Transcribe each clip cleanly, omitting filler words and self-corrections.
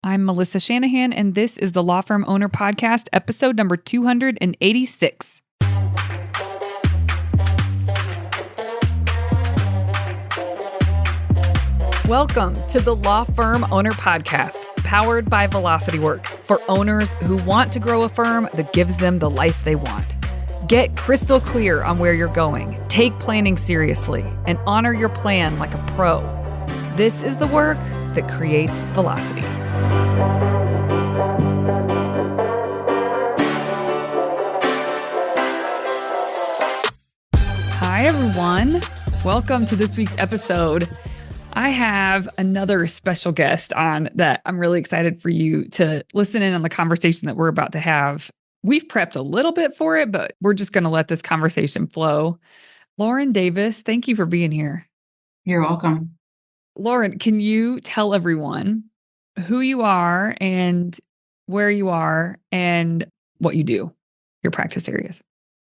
I'm Melissa Shanahan, and this is the Law Firm Owner Podcast, episode number 286. Welcome to the Law Firm Owner Podcast, powered by Velocity Work, for owners who want to grow a firm that gives them the life they want. Get crystal clear on where you're going, take planning seriously, and honor your plan like a pro. This is the work that creates velocity. Hi, everyone. Welcome to this week's episode. I have another special guest on that I'm really excited for you to listen in on the conversation that we're about to have. We've prepped a little bit for it, but we're just going to let this conversation flow. Lauren Davis, thank you for being here. You're welcome. Lauren, can you tell everyone who you are and where you are and what you do, your practice areas?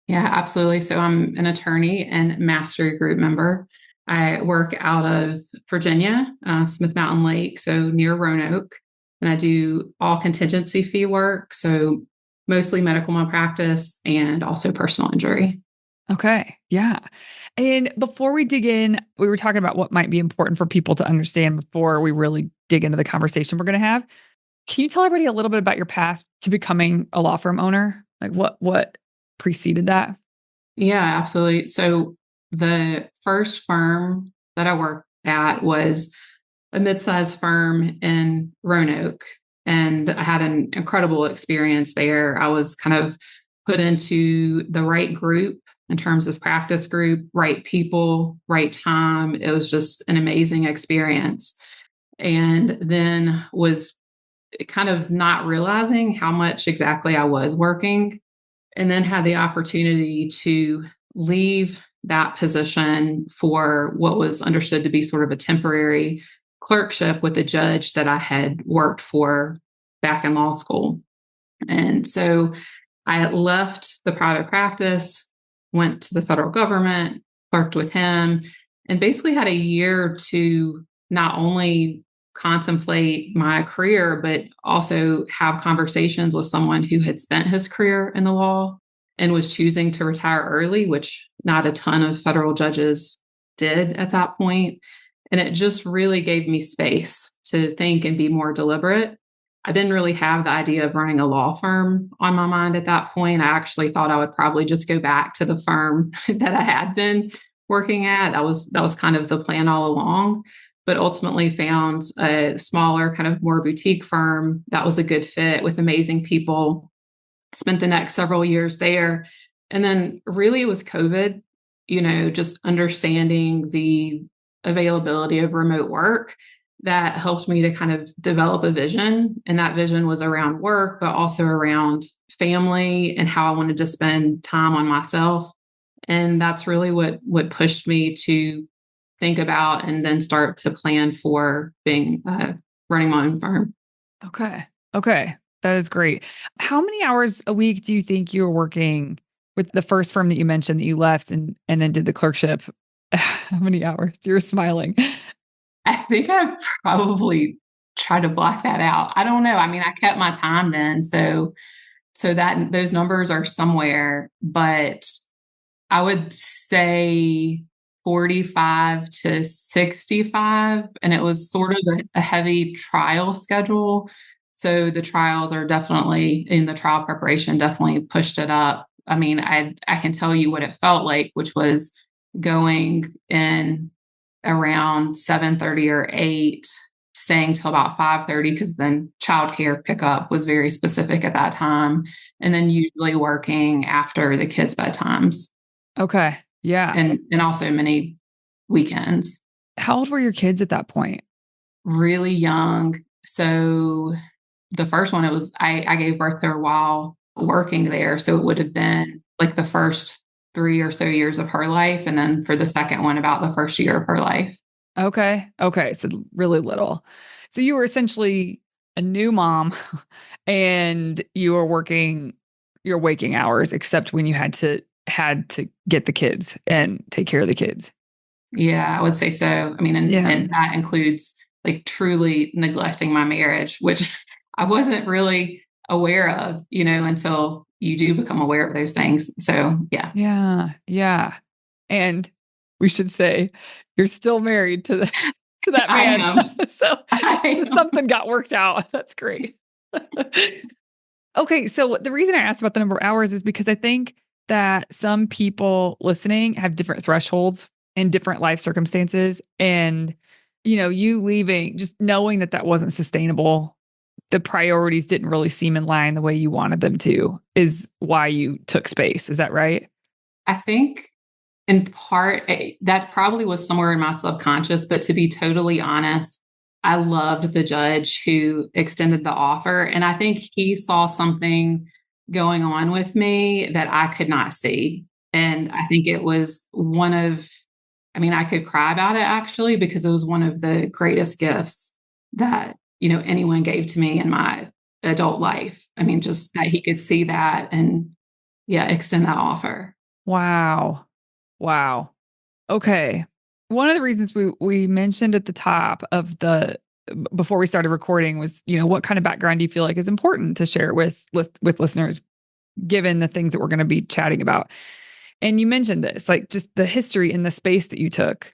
Yeah, absolutely. So I'm an attorney and mastery group member. I work out of Virginia, Smith Mountain Lake, so near Roanoke, and I do all contingency fee work, so mostly medical malpractice and also personal injury. Okay. Yeah. And before we dig in, we were talking about what might be important for people to understand before we really dig into the conversation we're going to have. Can you tell everybody a little bit about your path to becoming a law firm owner? Like what preceded that? Yeah, absolutely. So the first firm that I worked at was a midsize firm in Roanoke, and I had an incredible experience there. I was kind of put into the right group in terms of practice group, right people, right time. It was just an amazing experience. And then was kind of not realizing how much exactly I was working, and then had the opportunity to leave that position for what was understood to be sort of a temporary clerkship with a judge that I had worked for back in law school. And so I had left the private practice, went to the federal government, clerked with him, and basically had a year to not only contemplate my career, but also have conversations with someone who had spent his career in the law and was choosing to retire early, which not a ton of federal judges did at that point. And it just really gave me space to think and be more deliberate. I didn't really have the idea of running a law firm on my mind at that point. I actually thought I would probably just go back to the firm that I had been working at. That was kind of the plan all along, but ultimately found a smaller, kind of more boutique firm that was a good fit with amazing people. Spent the next several years there. And then really it was COVID, just understanding the availability of remote work that helped me to kind of develop a vision. And that vision was around work, but also around family and how I wanted to spend time on myself. And that's really what pushed me to think about and then start to plan for being running my own firm. Okay. That is great. How many hours a week do you think you were working with the first firm that you mentioned that you left and then did the clerkship? How many hours? You're smiling. I think I probably tried to block that out. I don't know. I mean, I kept my time then, so that those numbers are somewhere, but I would say 45 to 65, and it was sort of a heavy trial schedule. So the trials are definitely in the trial preparation, definitely pushed it up. I mean, I can tell you what it felt like, which was going in around 7:30 or 8, staying till about 5:30, because then childcare pickup was very specific at that time. And then usually working after the kids' bedtimes. Okay. Yeah. And also many weekends. How old were your kids at that point? Really young. So the first one, I gave birth to her while working there. So it would have been like the first 3 or so years of her life. And then for the second one, about the first year of her life. Okay. So really little. So you were essentially a new mom and you were working your waking hours, except when you had to get the kids and take care of the kids. Yeah, I would say so. I mean, and that includes like truly neglecting my marriage, which I wasn't really aware of, until you do become aware of those things. So yeah. Yeah. Yeah. And we should say you're still married to that I man. am. so, I so am. something got worked out. That's great. Okay, so the reason I asked about the number of hours is because I think that some people listening have different thresholds and different life circumstances. And, you leaving, just knowing that that wasn't sustainable, the priorities didn't really seem in line the way you wanted them to, is why you took space. Is that right? I think in part, that probably was somewhere in my subconscious, but to be totally honest, I loved the judge who extended the offer. And I think he saw something going on with me that I could not see. And I think it was I could cry about it actually, because it was one of the greatest gifts that, anyone gave to me in my adult life. I mean, just that he could see that and yeah, extend that offer. Wow. Wow. Okay. One of the reasons we mentioned at the top of before we started recording was, what kind of background do you feel like is important to share with listeners, given the things that we're going to be chatting about? And you mentioned this, like just the history in the space that you took.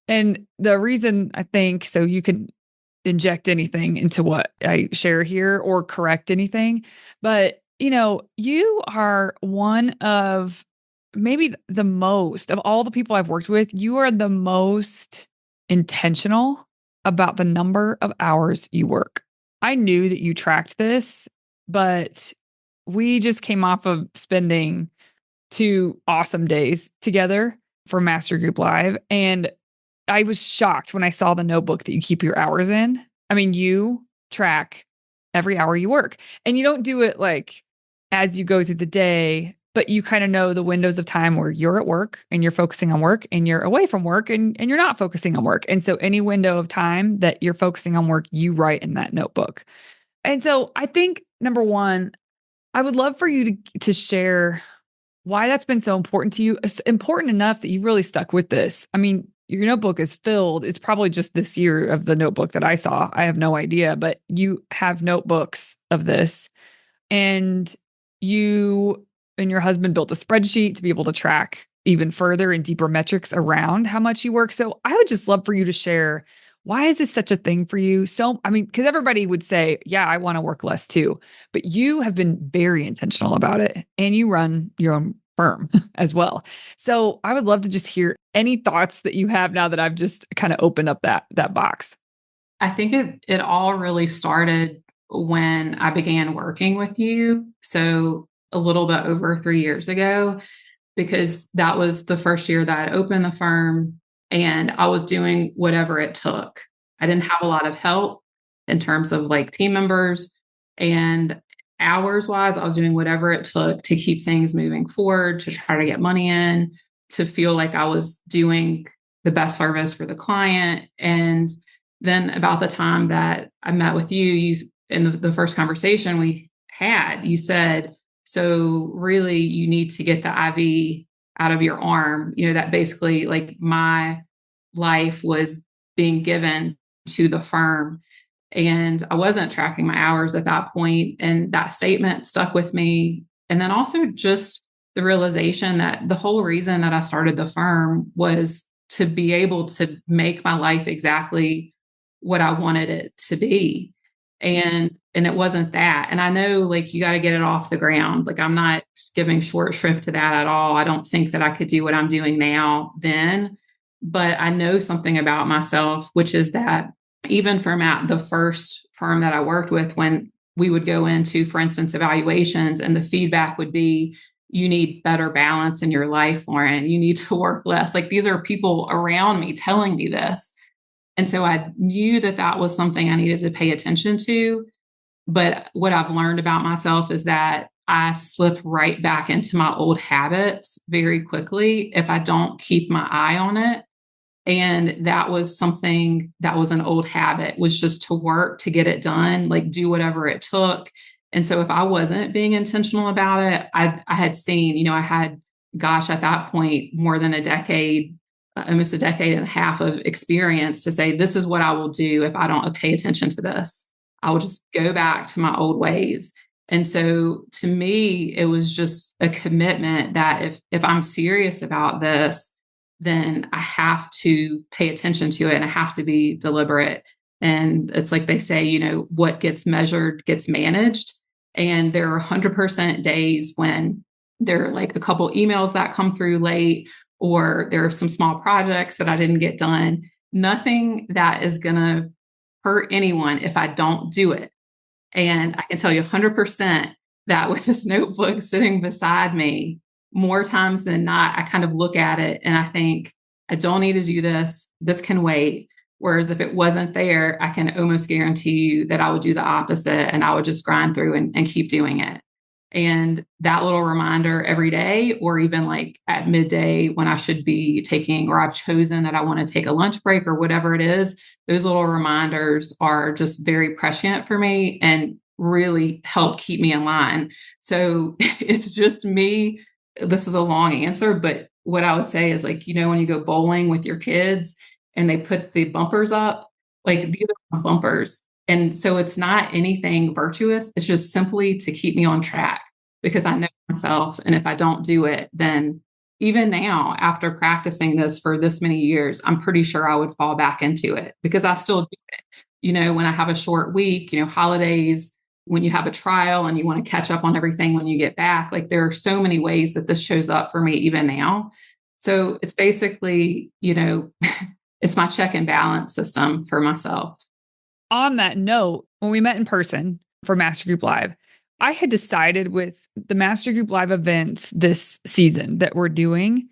And the reason I think, so you can inject anything into what I share here or correct anything, but you are one of maybe the most of all the people I've worked with, you are the most intentional about the number of hours you work. I knew that you tracked this, but we just came off of spending 2 awesome days together for Master Group Live. And I was shocked when I saw the notebook that you keep your hours in. I mean, you track every hour you work, and you don't do it like as you go through the day, but you kind of know the windows of time where you're at work and you're focusing on work, and you're away from work and you're not focusing on work. And so any window of time that you're focusing on work, you write in that notebook. And so I think number one, I would love for you to share why that's been so important to you. It's important enough that you've really stuck with this. I mean, your notebook is filled. It's probably just this year of the notebook that I saw. I have no idea, but you have notebooks of this. And you and your husband built a spreadsheet to be able to track even further and deeper metrics around how much you work. So I would just love for you to share, why is this such a thing for you? So, I mean, because everybody would say, yeah, I want to work less too, but you have been very intentional about it, and you run your own firm as well. So I would love to just hear any thoughts that you have now that I've just kind of opened up that box. I think it all really started when I began working with you. So a little bit over 3 years ago, because that was the first year that I opened the firm and I was doing whatever it took. I didn't have a lot of help in terms of like team members, and hours wise, I was doing whatever it took to keep things moving forward, to try to get money in, to feel like I was doing the best service for the client. And then about the time that I met with you in the first conversation we had, you said, so really you need to get the IV out of your arm. That basically like my life was being given to the firm, and I wasn't tracking my hours at that point. And that statement stuck with me. And then also just the realization that the whole reason that I started the firm was to be able to make my life exactly what I wanted it to be. And it wasn't that. And I know like you got to get it off the ground. Like I'm not giving short shrift to that at all. I don't think that I could do what I'm doing now then, but I know something about myself, which is that even from at the first firm that I worked with, when we would go into, for instance, evaluations, and the feedback would be, you need better balance in your life, Lauren. You need to work less. Like these are people around me telling me this. And so I knew that that was something I needed to pay attention to. But what I've learned about myself is that I slip right back into my old habits very quickly if I don't keep my eye on it. And that was something that was an old habit, was just to work to get it done, like do whatever it took. And so if I wasn't being intentional about it, I had seen, I had, gosh, at that point, more than a decade almost a decade and a half of experience to say, this is what I will do if I don't pay attention to this. I will just go back to my old ways. And so to me, it was just a commitment that if I'm serious about this, then I have to pay attention to it and I have to be deliberate. And it's like they say, what gets measured gets managed. And there are 100% days when there are like a couple emails that come through late, or there are some small projects that I didn't get done. Nothing that is going to hurt anyone if I don't do it. And I can tell you 100% that with this notebook sitting beside me, more times than not, I kind of look at it and I think, I don't need to do this. This can wait. Whereas if it wasn't there, I can almost guarantee you that I would do the opposite and I would just grind through and keep doing it. And that little reminder every day, or even like at midday when I should be taking, or I've chosen that I want to take a lunch break or whatever it is, those little reminders are just very prescient for me and really help keep me in line. So it's just me. This is a long answer, but what I would say is like, when you go bowling with your kids and they put the bumpers up, like these are bumpers. And so it's not anything virtuous. It's just simply to keep me on track because I know myself. And if I don't do it, then even now, after practicing this for this many years, I'm pretty sure I would fall back into it because I still do it. When I have a short week, holidays, when you have a trial and you want to catch up on everything when you get back, like there are so many ways that this shows up for me even now. So it's basically, it's my check and balance system for myself. On that note, when we met in person for Master Group Live, I had decided with the Master Group Live events this season that we're doing,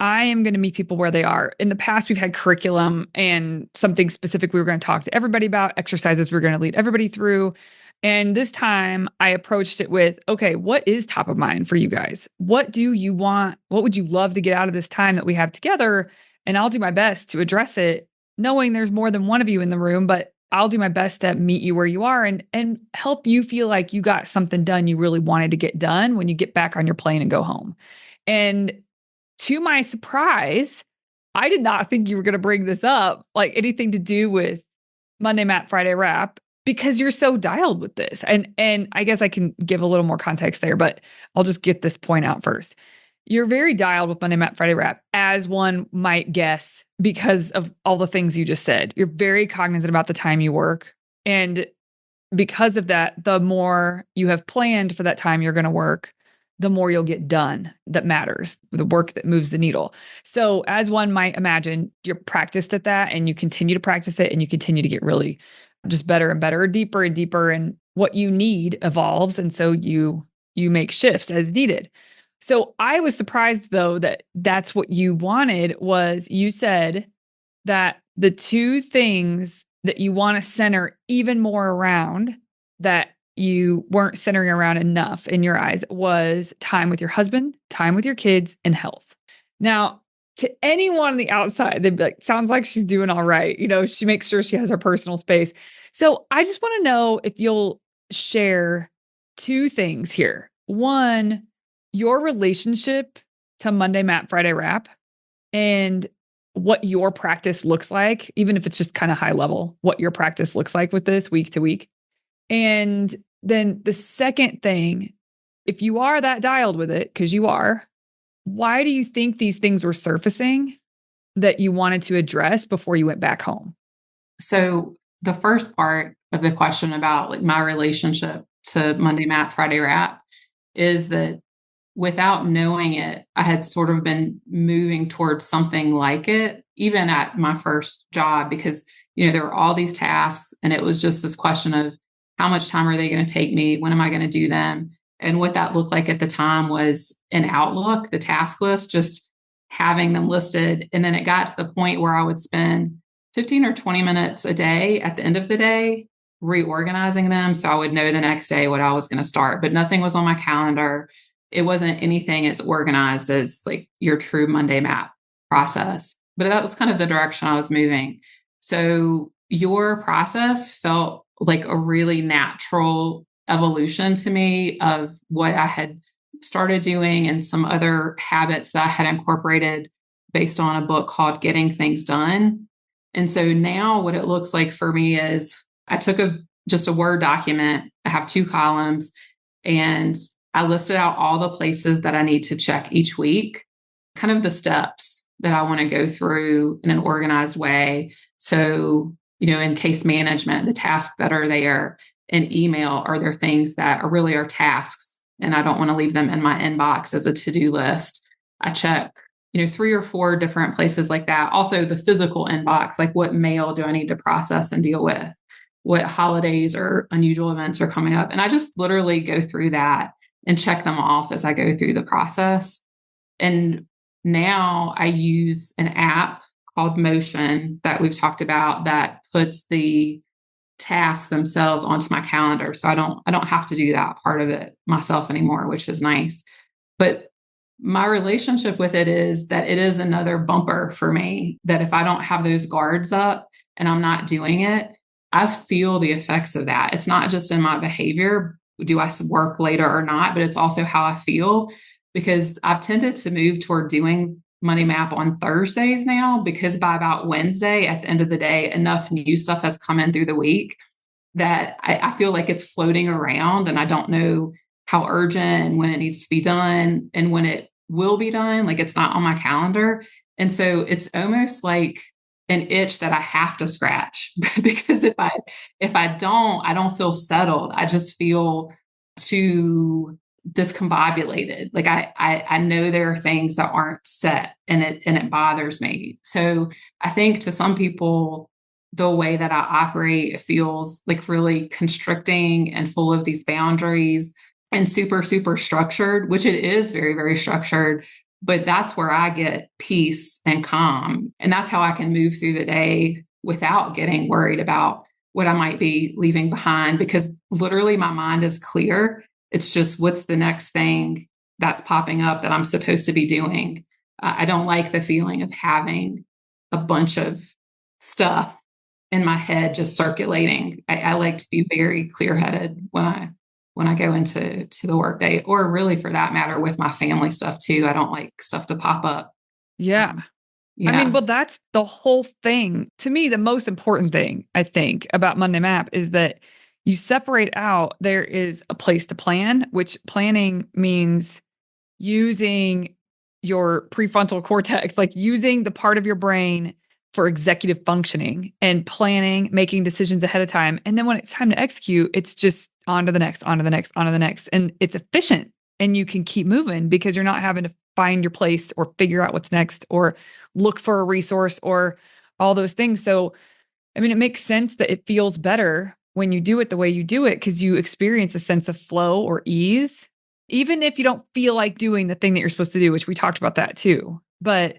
I am going to meet people where they are. In the past, we've had curriculum and something specific we were going to talk to everybody about, exercises we're going to lead everybody through. And this time I approached it with, okay, what is top of mind for you guys? What do you want? What would you love to get out of this time that we have together? And I'll do my best to address it, knowing there's more than one of you in the room, but I'll do my best to meet you where you are and help you feel like you got something done you really wanted to get done when you get back on your plane and go home. And to my surprise, I did not think you were going to bring this up, like anything to do with Monday Map, Friday Wrap, because you're so dialed with this. And I guess I can give a little more context there, but I'll just get this point out first. You're very dialed with Monday Map, Friday Wrap, as one might guess, because of all the things you just said. You're very cognizant about the time you work. And because of that, the more you have planned for that time you're going to work, the more you'll get done that matters, the work that moves the needle. So as one might imagine, you're practiced at that and you continue to practice it and you continue to get really just better and better, deeper and deeper, and what you need evolves. And so you make shifts as needed. So I was surprised though that that's what you wanted. Was you said that the two things that you want to center even more around that you weren't centering around enough in your eyes was time with your husband, time with your kids, and health. Now, to anyone on the outside, they'd be like, sounds like she's doing all right. She makes sure she has her personal space. So I just want to know if you'll share two things here. One, your relationship to Monday Map, Friday Wrap, and what your practice looks like, even if it's just kind of high level, what your practice looks like with this week to week. And then the second thing, if you are that dialed with it, because you are, why do you think these things were surfacing that you wanted to address before you went back home? So the first part of the question about like my relationship to Monday Map, Friday Wrap is that without knowing it, I had sort of been moving towards something like it, even at my first job, because, there were all these tasks and it was just this question of how much time are they going to take me? When am I going to do them? And what that looked like at the time was an Outlook, the task list, just having them listed. And then it got to the point where I would spend 15 or 20 minutes a day at the end of the day reorganizing them. So I would know the next day what I was going to start, but nothing was on my calendar. It wasn't anything as organized as like your true Monday Map process, but that was kind of the direction I was moving. So your process felt like a really natural evolution to me of what I had started doing and some other habits that I had incorporated based on a book called Getting Things Done. And so now what it looks like for me is I took just a Word document. I have 2 columns, and I listed out all the places that I need to check each week, kind of the steps that I want to go through in an organized way. So, in case management, the tasks that are there, in email, are there things that are really tasks, and I don't want to leave them in my inbox as a to-do list. I check, 3 or 4 different places like that. Also the physical inbox, like what mail do I need to process and deal with? What holidays or unusual events are coming up? And I just literally go through that and check them off as I go through the process. And now I use an app called Motion that we've talked about that puts the tasks themselves onto my calendar. So I don't have to do that part of it myself anymore, which is nice. But my relationship with it is that it is another bumper for me, that if I don't have those guards up and I'm not doing it, I feel the effects of that. It's not just in my behavior. Do I work later or not? But it's also how I feel, because I've tended to move toward doing Money Map on Thursdays now, because by about Wednesday, at the end of the day, enough new stuff has come in through the week that I feel like it's floating around, and I don't know how urgent and when it needs to be done and when it will be done. Like, it's not on my calendar. And so it's almost like an itch that I have to scratch because if I don't feel settled. I just feel too discombobulated. Like I know there are things that aren't set, and it bothers me. So I think to some people, the way that I operate feels like really constricting and full of these boundaries and super, super structured, which it is very, very structured. But that's where I get peace and calm. And that's how I can move through the day without getting worried about what I might be leaving behind, because literally my mind is clear. It's just, what's the next thing that's popping up that I'm supposed to be doing? I don't like the feeling of having a bunch of stuff in my head just circulating. I like to be very clear-headed when I go into the workday, or really for that matter with my family stuff too. I don't like stuff to pop up. Yeah. Yeah. I mean, well, that's the whole thing. To me, the most important thing, I think, about Monday Map is that you separate out, there is a place to plan, which planning means using your prefrontal cortex, like using the part of your brain for executive functioning and planning, making decisions ahead of time. And then when it's time to execute, it's just on to the next, on to the next, on to the next. And it's efficient, and you can keep moving because you're not having to find your place or figure out what's next or look for a resource or all those things. So, I mean, it makes sense that it feels better when you do it the way you do it, because you experience a sense of flow or ease, even if you don't feel like doing the thing that you're supposed to do, which we talked about that too. But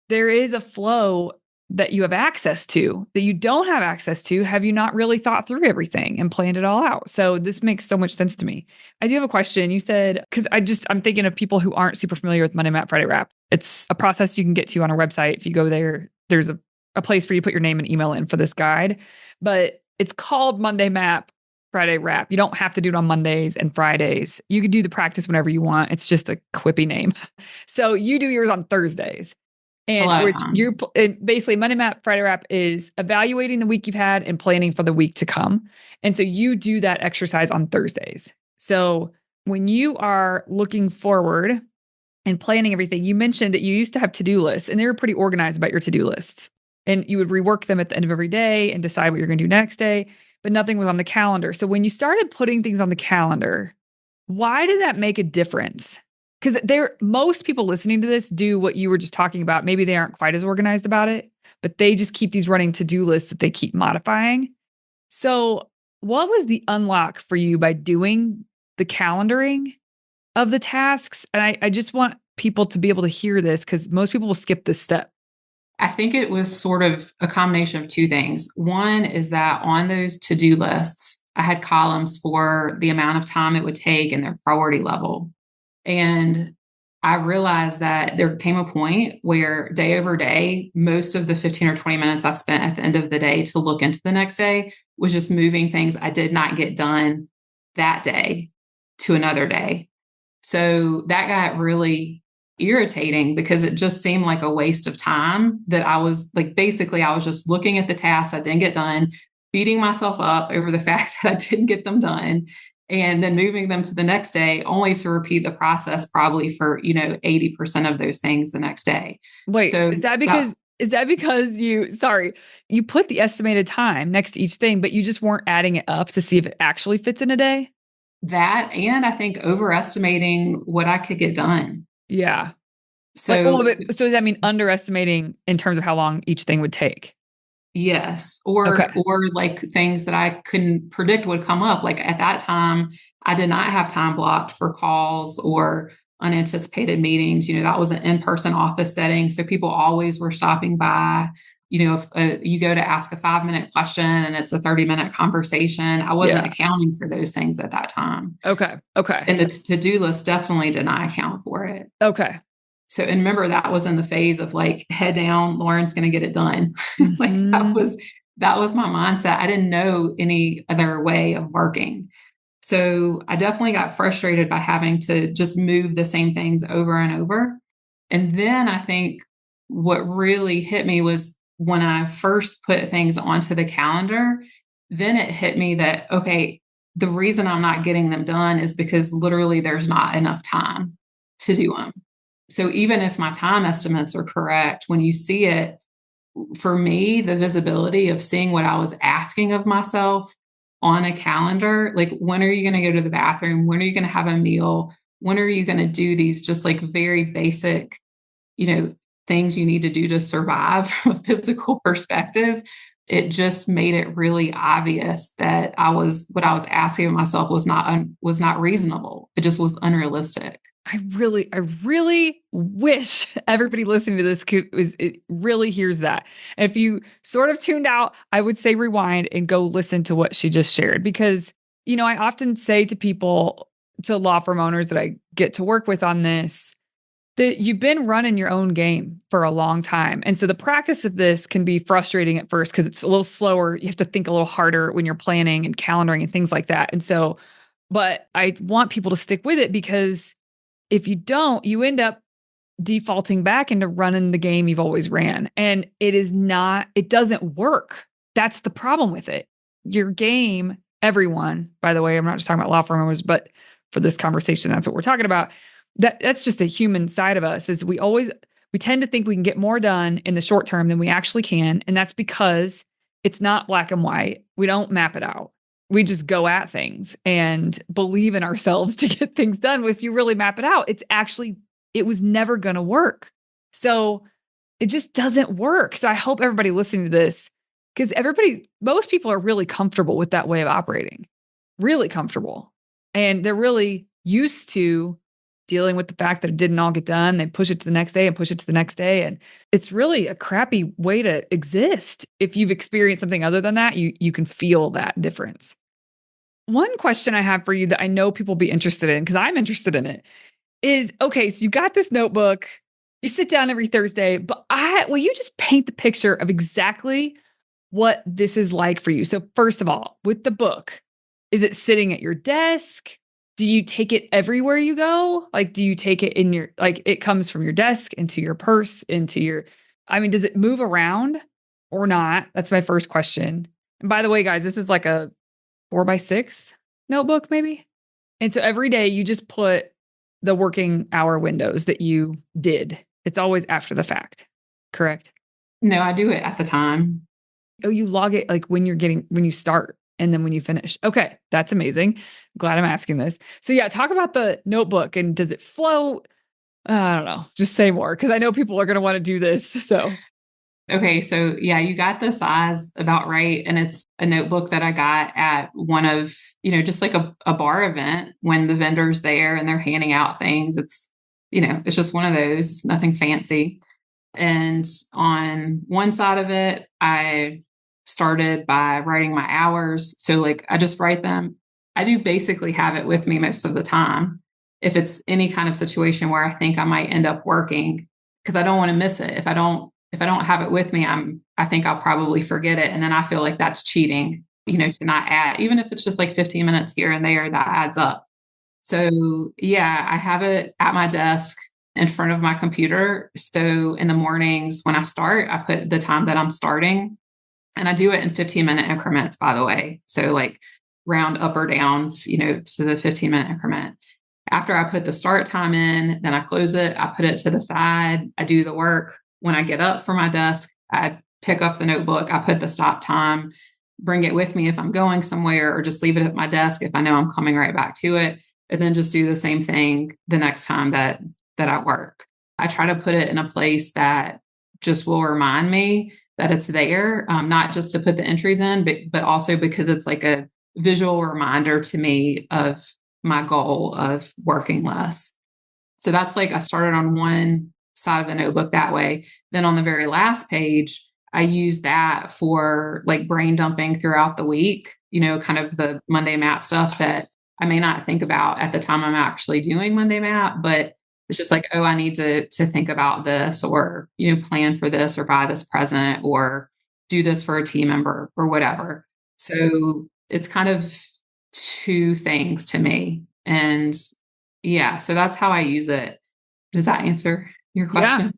there is a flow that you have access to that you don't have access to. Have you not really thought through everything and planned it all out? So this makes so much sense to me. I do have a question. You said, because I'm thinking of people who aren't super familiar with Monday Map Friday Wrap. It's a process you can get to on our website. If you go there, there's a place for you to put your name and email in for this guide. But it's called Monday Map Friday Wrap. You don't have to do it on Mondays and Fridays. You can do the practice whenever you want. It's just a quippy name. So you do yours on Thursdays. And which you're basically Monday Map Friday Wrap is evaluating the week you've had and planning for the week to come. And so you do that exercise on Thursdays. So when you are looking forward and planning everything, you mentioned that you used to have to-do lists, and they were pretty organized about your to-do lists. And you would rework them at the end of every day and decide what you're going to do next day, but nothing was on the calendar. So when you started putting things on the calendar, why did that make a difference? Because most people listening to this do what you were just talking about. Maybe they aren't quite as organized about it, but they just keep these running to-do lists that they keep modifying. So what was the unlock for you by doing the calendaring of the tasks? And I just want people to be able to hear this, because most people will skip this step. I think it was sort of a combination of 2 things. One is that on those to-do lists, I had columns for the amount of time it would take and their priority level. And I realized that there came a point where day over day, most of the 15 or 20 minutes I spent at the end of the day to look into the next day was just moving things I did not get done that day to another day. So that got really irritating because it just seemed like a waste of time that I was like, basically, I was just looking at the tasks I didn't get done, beating myself up over the fact that I didn't get them done, and then moving them to the next day, only to repeat the process probably for, 80% of those things the next day. Wait, So is that because you put the estimated time next to each thing, but you just weren't adding it up to see if it actually fits in a day? that, and I think overestimating what I could get done. Yeah. Like, So so does that mean underestimating in terms of how long each thing would take? yes, Okay. or like things that I couldn't predict would come up. Like at that time, I did not have time blocked for calls or unanticipated meetings. That was an in-person office setting, so people always were stopping by. If you go to ask a 5-minute question and it's a 30-minute conversation, I wasn't Yeah. accounting for those things at that time. Okay. Okay. And the to-do list definitely did not account for it. Okay. So, and remember that was in the phase of like, head down, Lauren's going to get it done. Like Mhm. that was my mindset. I didn't know any other way of working. So I definitely got frustrated by having to just move the same things over and over. And then I think what really hit me was when I first put things onto the calendar, then it hit me that, okay, the reason I'm not getting them done is because literally there's not enough time to do them. So even if my time estimates are correct, when you see it, for me, the visibility of seeing what I was asking of myself on a calendar, like when are you going to go to the bathroom? When are you going to have a meal? When are you going to do these just like very basic, you know, things you need to do to survive from a physical perspective? It just made it really obvious that what I was asking of myself was not reasonable. It just was unrealistic. I really wish everybody listening to this it really hears that. And if you sort of tuned out, I would say rewind and go listen to what she just shared because, I often say to people, to law firm owners that I get to work with on this, that you've been running your own game for a long time. And so the practice of this can be frustrating at first because it's a little slower. You have to think a little harder when you're planning and calendaring and things like that. And so, but I want people to stick with it because if you don't, you end up defaulting back into running the game you've always ran. And it doesn't work. That's the problem with it. Your game, everyone, by the way, I'm not just talking about law firm owners, but for this conversation, that's what we're talking about. That's just a human side of us is we tend to think we can get more done in the short term than we actually can. And that's because it's not black and white. We don't map it out. We just go at things and believe in ourselves to get things done. If you really map it out, it was never going to work. So it just doesn't work. So I hope everybody listening to this, because most people are really comfortable with that way of operating, really comfortable. And they're really used to dealing with the fact that it didn't all get done. They push it to the next day and push it to the next day. And it's really a crappy way to exist. If you've experienced something other than that, you can feel that difference. One question I have for you that I know people will be interested in, because I'm interested in it, is okay, so you got this notebook, you sit down every Thursday, but will you just paint the picture of exactly what this is like for you? So, first of all, with the book, is it sitting at your desk? Do you take it everywhere you go? Like, do you take it it comes from your desk into your purse, does it move around or not? That's my first question. And by the way, guys, this is like a 4x6 notebook, maybe. And so every day you just put the working hour windows that you did. It's always after the fact, correct? No, I do it at the time. Oh, you log it like when you start and then when you finish. Okay, that's amazing. Glad I'm asking this. So yeah, talk about the notebook and does it float? I don't know. Just say more because I know people are going to want to do this. So Okay, so yeah, you got the size about right. And it's a notebook that I got at one of, just like a bar event when the vendor's there and they're handing out things. It's just one of those, nothing fancy. And on one side of it, I started by writing my hours. So like I just write them. I do basically have it with me most of the time. If it's any kind of situation where I think I might end up working, because I don't want to miss it. If I don't have it with me, I think I'll probably forget it. And then I feel like that's cheating, to not add, even if it's just like 15 minutes here and there, that adds up. So yeah, I have it at my desk in front of my computer. So in the mornings when I start, I put the time that I'm starting, and I do it in 15-minute increments, by the way. So like round up or down, to the 15-minute increment. After I put the start time in, then I close it, I put it to the side, I do the work. When I get up from my desk, I pick up the notebook, I put the stop time, bring it with me if I'm going somewhere, or just leave it at my desk if I know I'm coming right back to it, and then just do the same thing the next time that I work. I try to put it in a place that just will remind me that it's there, not just to put the entries in, but also because it's like a visual reminder to me of my goal of working less. So that's like I started on one side of the notebook that way. Then on the very last page, I use that for like brain dumping throughout the week, kind of the Monday map stuff that I may not think about at the time I'm actually doing Monday map, but it's just like, oh, I need to think about this, or, plan for this, or buy this present, or do this for a team member, or whatever. So it's kind of two things to me. And yeah, so that's how I use it. Does that answer your Yeah, question?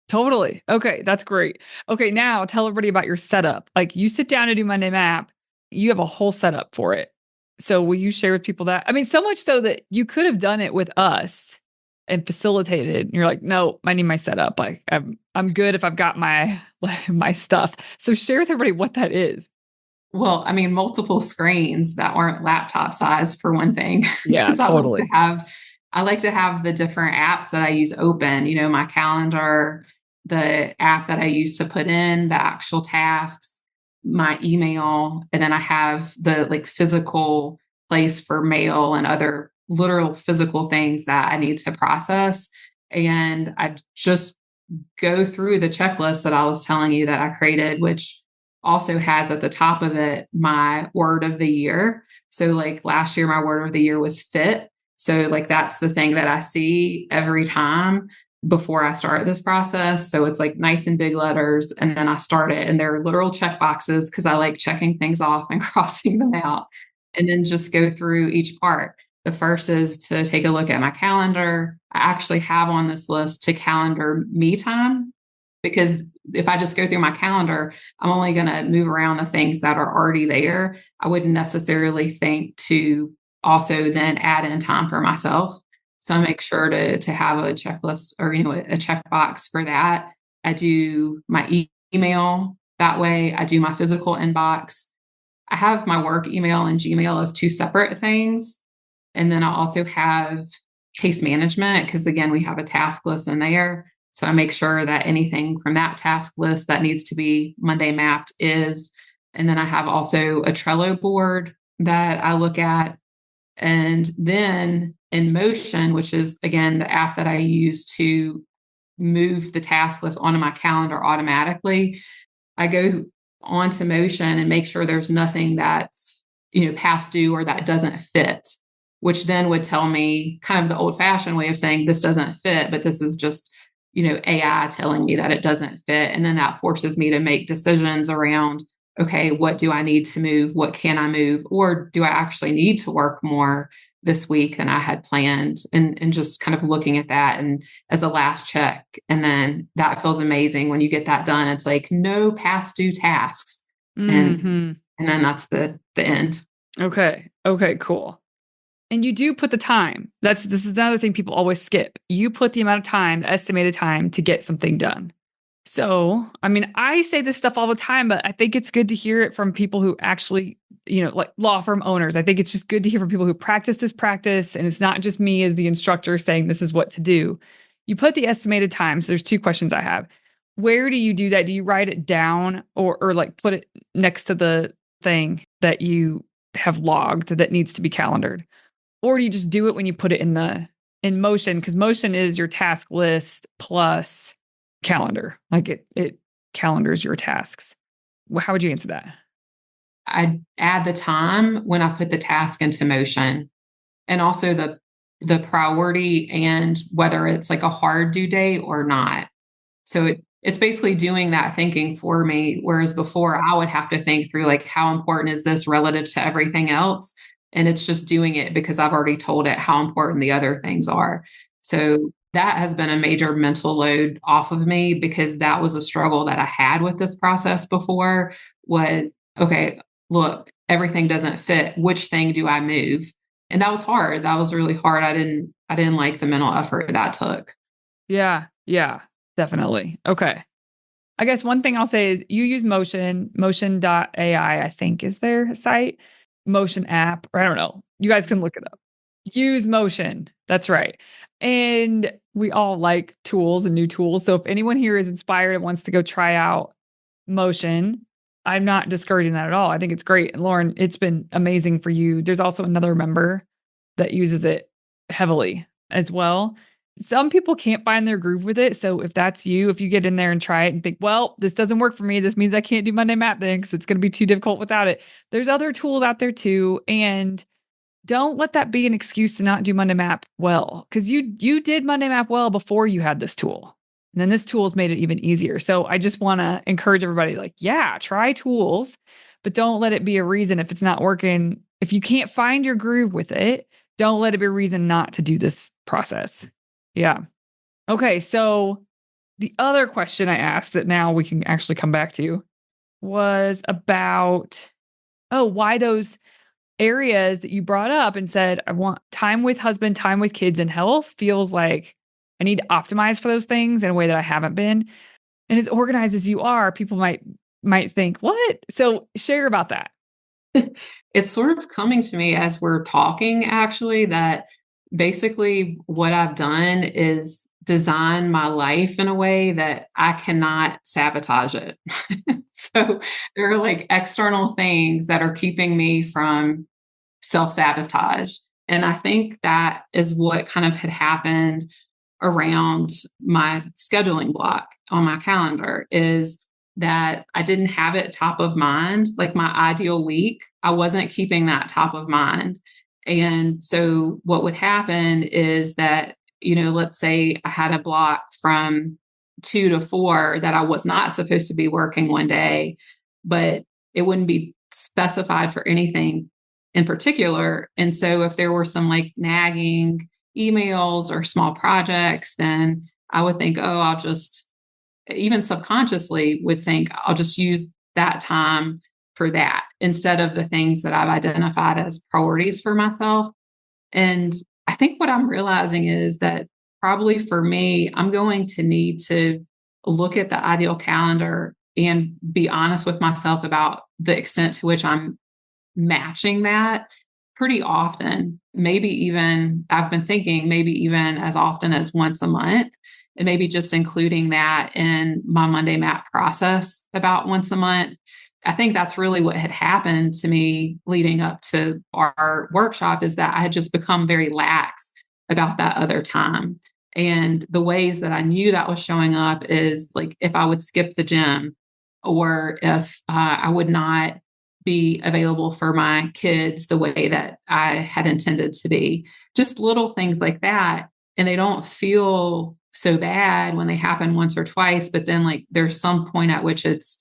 totally. Okay, that's great. Okay, now tell everybody about your setup. Like you sit down to do Monday Map, you have a whole setup for it. So will you share with people that? I mean, so much so that you could have done it with us and facilitated. You're like, no, I need my setup. Like I'm good if I've got my my stuff. So share with everybody what that is. Well, I mean, multiple screens that aren't laptop size for one thing, Yeah, because totally. I like to have the different apps that I use open, my calendar, the app that I use to put in the actual tasks, my email, and then I have the like physical place for mail and other literal physical things that I need to process. And I just go through the checklist that I was telling you that I created, which also has at the top of it my word of the year. So, like last year, my word of the year was fit. So, like, that's the thing that I see every time before I start this process. So, it's like nice and big letters. And then I start it, and they're literal check boxes because I like checking things off and crossing them out, and then just go through each part. The first is to take a look at my calendar. I actually have on this list to calendar me time, because if I just go through my calendar, I'm only going to move around the things that are already there. I wouldn't necessarily think to also then add in time for myself. So I make sure to have a checklist, or a checkbox for that. I do my email that way. I do my physical inbox. I have my work email and Gmail as two separate things. And then I also have case management, because again, we have a task list in there. So I make sure that anything from that task list that needs to be Monday mapped is. And then I have also a Trello board that I look at. And then in Motion, which is again the app that I use to move the task list onto my calendar automatically, I go onto Motion and make sure there's nothing that's, past due or that doesn't fit, which then would tell me kind of the old fashioned way of saying this doesn't fit, but this is just, AI telling me that it doesn't fit. And then that forces me to make decisions around, okay, what do I need to move? What can I move? Or do I actually need to work more this week than I had planned? And just kind of looking at that and as a last check. And then that feels amazing when you get that done. It's like no past due tasks. Hmm. And then that's the end. Okay. Okay, cool. And you do put the time. This is another thing people always skip. You put the amount of time, the estimated time to get something done. So, I mean, I say this stuff all the time, but I think it's good to hear it from people who actually, like law firm owners. I think it's just good to hear from people who practice this practice. And it's not just me as the instructor saying this is what to do. You put the estimated time. So there's two questions I have. Where do you do that? Do you write it down or like put it next to the thing that you have logged that needs to be calendared? Or do you just do it when you put it in Motion? Because Motion is your task list plus calendar. Like it calendars your tasks. How would you answer that? I add the time when I put the task into Motion, and also the priority and whether it's like a hard due date or not. So it's basically doing that thinking for me. Whereas before I would have to think through like, how important is this relative to everything else? And it's just doing it because I've already told it how important the other things are. So that has been a major mental load off of me because that was a struggle that I had with this process before was, okay, look, everything doesn't fit. Which thing do I move? And that was hard. That was really hard. I didn't like the mental effort that took. Yeah. Yeah. Definitely. Okay. I guess one thing I'll say is you use Motion.ai, I think is their site, Motion app, or I don't know. You guys can look it up. Use Motion. That's right. And we all like tools and new tools. So if anyone here is inspired and wants to go try out Motion, I'm not discouraging that at all. I think it's great. And Lauren, it's been amazing for you. There's also another member that uses it heavily as well. Some people can't find their groove with it. So if that's you, if you get in there and try it and think, well, this doesn't work for me, this means I can't do Monday Map then because it's going to be too difficult without it. There's other tools out there too. And don't let that be an excuse to not do Monday Map well, because you did Monday Map well before you had this tool. And then this tool has made it even easier. So I just want to encourage everybody, like, yeah, try tools, but don't let it be a reason if it's not working. If you can't find your groove with it, don't let it be a reason not to do this process. Yeah. Okay. So the other question I asked that now we can actually come back to was about, why those areas that you brought up and said, I want time with husband, time with kids, and health feels like I need to optimize for those things in a way that I haven't been. And as organized as you are, people might think, what? So share about that. It's sort of coming to me as we're talking, actually, that basically what I've done is design my life in a way that I cannot sabotage it. So there are like external things that are keeping me from self-sabotage. And I think that is what kind of had happened around my scheduling block on my calendar is that I didn't have it top of mind, like my ideal week. I wasn't keeping that top of mind. And so what would happen is that, let's say I had a block from 2 to 4 that I was not supposed to be working one day, but it wouldn't be specified for anything in particular. And so if there were some like nagging emails or small projects, then I would think, oh, I'll just, even subconsciously would think, I'll just use that time for that instead of the things that I've identified as priorities for myself. And I think what I'm realizing is that probably for me, I'm going to need to look at the ideal calendar and be honest with myself about the extent to which I'm matching that pretty often. Maybe even, I've been thinking, maybe even as often as once a month, and maybe just including that in my Monday Map process about once a month. I think that's really what had happened to me leading up to our workshop is that I had just become very lax about that other time. And the ways that I knew that was showing up is like if I would skip the gym or if I would not be available for my kids the way that I had intended to be. Just little things like that. And they don't feel so bad when they happen once or twice, but then like there's some point at which it's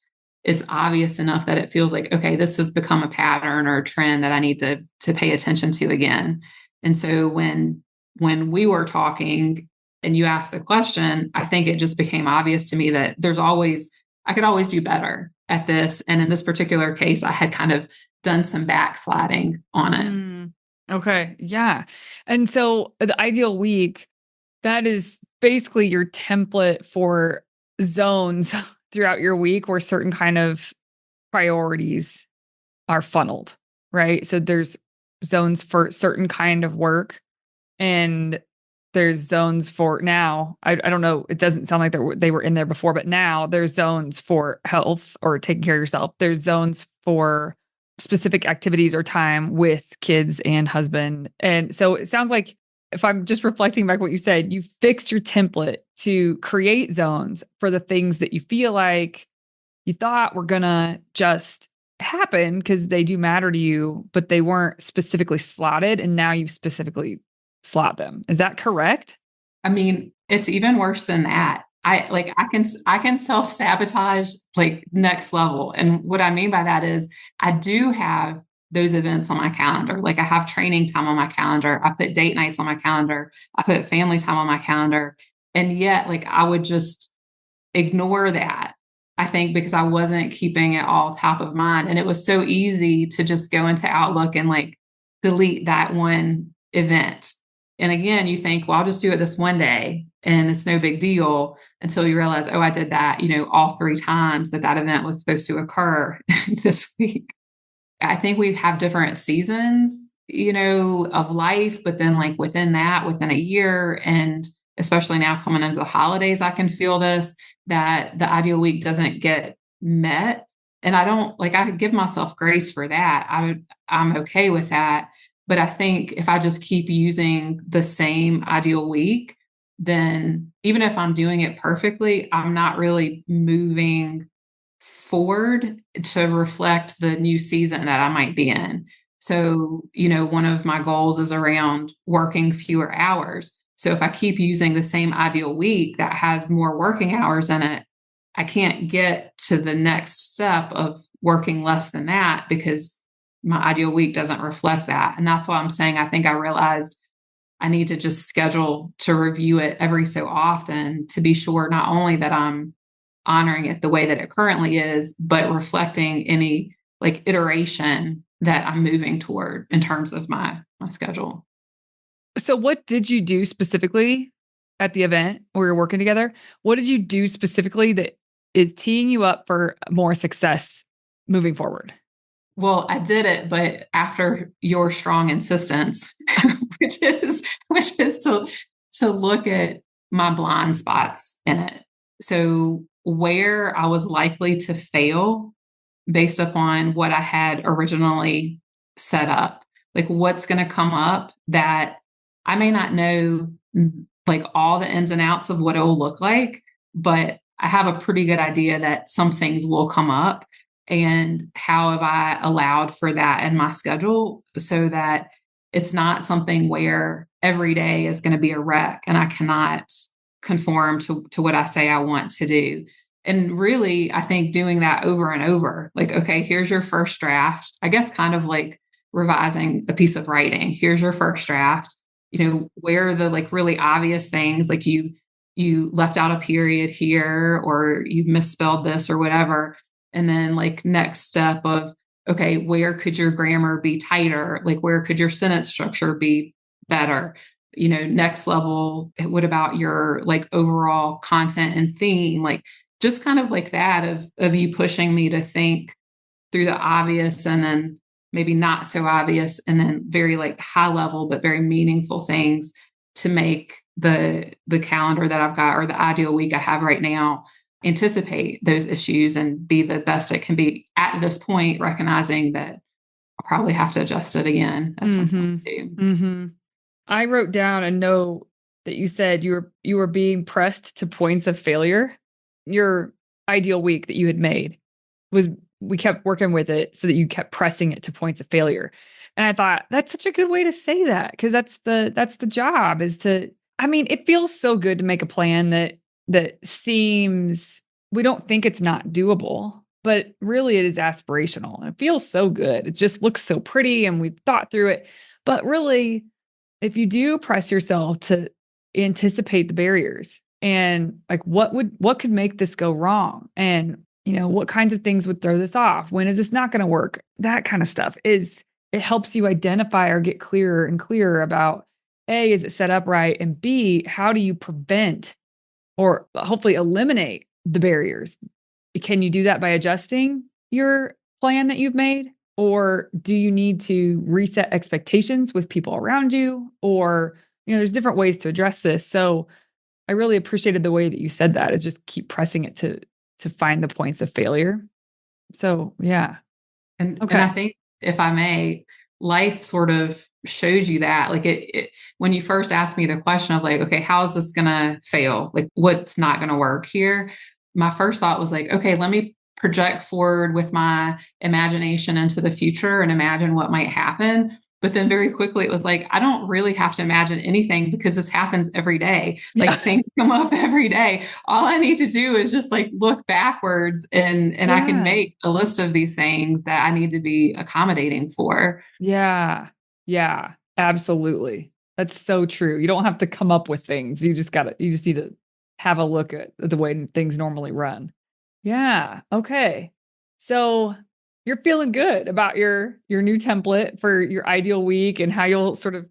obvious enough that it feels like, okay, this has become a pattern or a trend that I need to pay attention to again. And so when we were talking and you asked the question, I think it just became obvious to me that I could always do better at this. And in this particular case, I had kind of done some backsliding on it. Okay. Yeah. And so the ideal week, that is basically your template for zones throughout your week where certain kind of priorities are funneled, right? So there's zones for certain kind of work and there's zones for now. I don't know. It doesn't sound like they were in there before, but now there's zones for health or taking care of yourself. There's zones for specific activities or time with kids and husband. And so it sounds like if I'm just reflecting back what you said, you fixed your template to create zones for the things that you feel like you thought were going to just happen because they do matter to you, but they weren't specifically slotted. And now you've specifically slot them. Is that correct? I mean, it's even worse than that. I can self-sabotage like next level. And what I mean by that is I do have those events on my calendar. Like I have training time on my calendar. I put date nights on my calendar. I put family time on my calendar. And yet, like, I would just ignore that, I think, because I wasn't keeping it all top of mind. And it was so easy to just go into Outlook and like delete that one event. And again, you think, well, I'll just do it this one day and it's no big deal until you realize, oh, I did that, all 3 times that event was supposed to occur this week. I think we have different seasons, of life, but then like within a year, and especially now coming into the holidays, I can feel this, that the ideal week doesn't get met. And I don't like, I give myself grace for that. I'm okay with that. But I think if I just keep using the same ideal week, then even if I'm doing it perfectly, I'm not really moving forward to reflect the new season that I might be in. So, one of my goals is around working fewer hours. So if I keep using the same ideal week that has more working hours in it, I can't get to the next step of working less than that because my ideal week doesn't reflect that. And that's why I'm saying I think I realized I need to just schedule to review it every so often to be sure not only that I'm honoring it the way that it currently is, but reflecting any like iteration that I'm moving toward in terms of my schedule. So what did you do specifically at the event where you're working together? What did you do specifically that is teeing you up for more success moving forward? Well, I did it, but after your strong insistence, which is to look at my blind spots in it. So where I was likely to fail based upon what I had originally set up, like what's going to come up that I may not know, like all the ins and outs of what it will look like, but I have a pretty good idea that some things will come up. And how have I allowed for that in my schedule so that it's not something where every day is going to be a wreck and I cannot conform to what I say I want to do. And really, I think doing that over and over, like, okay, here's your first draft, I guess kind of like revising a piece of writing. Here's your first draft, where are the like really obvious things, like you left out a period here, or you misspelled this or whatever. And then like next step of, okay, where could your grammar be tighter? Like where could your sentence structure be better? Next level, what about your like overall content and theme? Like just kind of like that of you pushing me to think through the obvious and then maybe not so obvious and then very like high level, but very meaningful things to make the calendar that I've got or the ideal week I have right now anticipate those issues and be the best it can be at this point, recognizing that I'll probably have to adjust it again at some point too. Mm-hmm. I wrote down a note that you said you were being pressed to points of failure. Your ideal week that you had made was, we kept working with it so that you kept pressing it to points of failure. And I thought that's such a good way to say that, because that's the job, is to, I mean, it feels so good to make a plan that seems, we don't think it's not doable, but really it is aspirational. And it feels so good. It just looks so pretty and we've thought through it. But really, if you do press yourself to anticipate the barriers and like what could make this go wrong, and what kinds of things would throw this off, when is this not going to work, that kind of stuff, it helps you identify or get clearer and clearer about A, is it set up right, and B, how do you prevent or hopefully eliminate the barriers? Can you do that by adjusting your plan that you've made? Or do you need to reset expectations with people around you? Or, there's different ways to address this. So I really appreciated the way that you said that, is just keep pressing it to find the points of failure. So, yeah. And Okay. I think, if I may, life sort of shows you that. Like it when you first asked me the question of like, okay, how is this going to fail? Like what's not going to work here? My first thought was like, okay, let me project forward with my imagination into the future and imagine what might happen. But then very quickly it was like, I don't really have to imagine anything because this happens every day. Yeah. Like things come up every day. All I need to do is just like look backwards and I can Yeah. make a list of these things that I need to be accommodating for. Yeah. Yeah. Absolutely. That's so true. You don't have to come up with things. You just need to have a look at the way things normally run. Yeah. Okay. So you're feeling good about your new template for your ideal week and how you'll sort of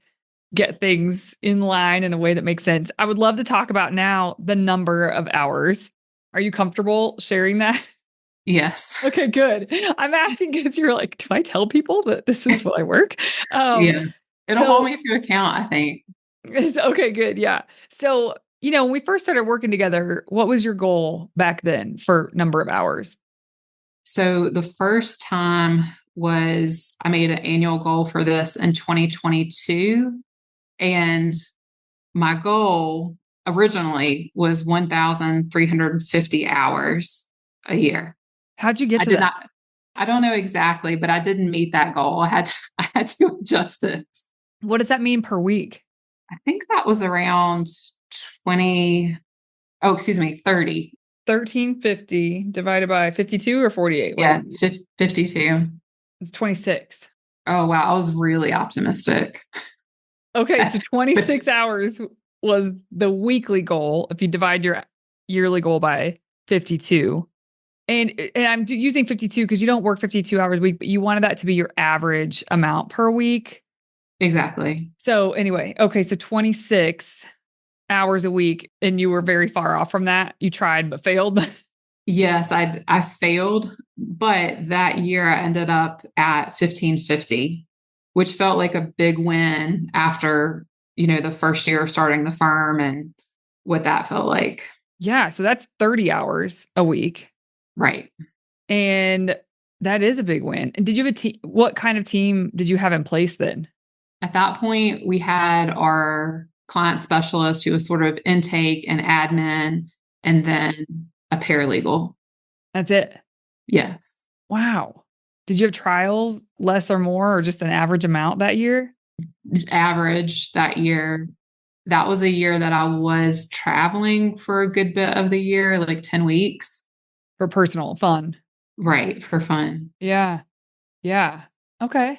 get things in line in a way that makes sense. I would love to talk about now the number of hours. Are you comfortable sharing that? Yes. Okay, good. I'm asking because you're like, do I tell people that this is what I work? Um, Yeah. It'll hold so me to account, I think. it's okay, good. Yeah. So, when we first started working together, what was your goal back then for number of hours? So the first time was I made an annual goal for this in 2022. And my goal originally was 1,350 hours a year. How'd you get I to did that? not, I don't know exactly, but I didn't meet that goal. I had to adjust it. What does that mean per week? I think that was around 20, oh, excuse me, 30. 1350 divided by 52 or 48? What Yeah, did you? 52. It's 26. Oh, wow. I was really optimistic. Okay, so But 26 hours was the weekly goal if you divide your yearly goal by 52. And I'm using 52 because you don't work 52 hours a week, but you wanted that to be your average amount per week. exactly. So anyway, okay, so 26 hours a week, and you were very far off from that. You tried but failed. Yes, I failed, but that year I ended up at 1550, which felt like a big win after, the first year of starting the firm and what that felt like. Yeah, so that's 30 hours a week. Right. And that is a big win. And did you have a team? What kind of team did you have in place then? At that point, we had our client specialist who was sort of intake and admin, and then a paralegal. That's it. Yes. Wow. Did you have trials, less or more, or just an average amount that year? Average that year. That was a year that I was traveling for a good bit of the year, like 10 weeks. For personal fun? Right, for fun. Yeah. Yeah. Okay.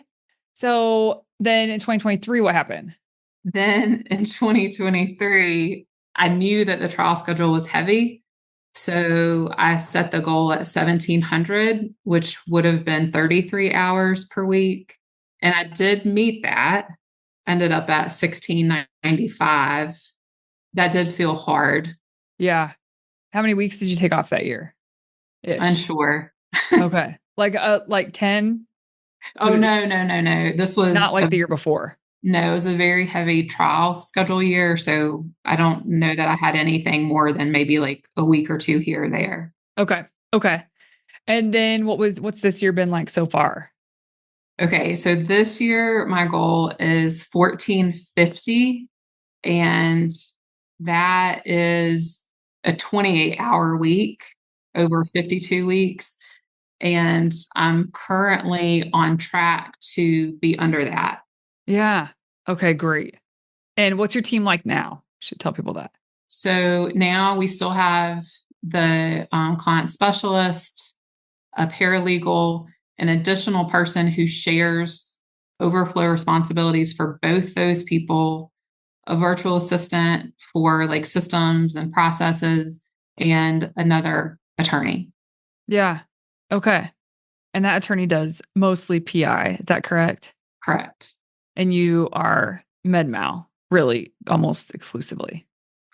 So then in 2023, what happened? Then in 2023, I knew that the trial schedule was heavy. So I set the goal at 1,700, which would have been 33 hours per week. And I did meet that, ended up at 1,695. That did feel hard, Yeah. How many weeks did you take off that year? Ish. unsure. Okay. Like 10? Oh, no, no, no, no. This Not was like the year before. no, it was a very heavy trial schedule year. So I don't know that I had anything more than maybe like a week or two here or there. Okay. Okay. And then what's this year been like so far? Okay, so this year my goal is 1450, and that is a 28-hour week over 52 weeks. And I'm currently on track to be under that. Yeah. Okay, great. And what's your team like now? Should tell people that. So now we still have the client specialist, a paralegal, an additional person who shares overflow responsibilities for both those people, a virtual assistant for like systems and processes, and another attorney. Yeah. Okay. And that attorney does mostly PI. Is that correct? Correct. And you are med mal, really almost exclusively.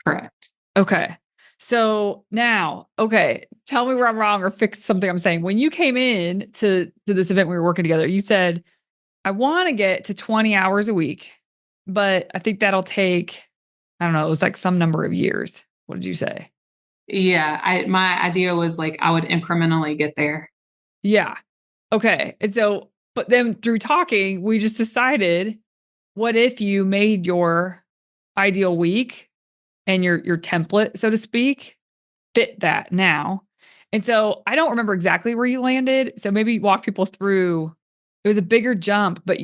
Correct. Okay. So now, okay, tell me where I'm wrong or fix something I'm saying. When you came in to this event we were working together, you said, I want to get to 20 hours a week, but I think that'll take, I don't know, it was like some number of years. What did you say? Yeah, my idea was like I would incrementally get there. Yeah. Okay. And so, but then through talking, we just decided, what if you made your ideal week and your template, so to speak, fit that now? And so I don't remember exactly where you landed. So maybe walk people through. It was a bigger jump, but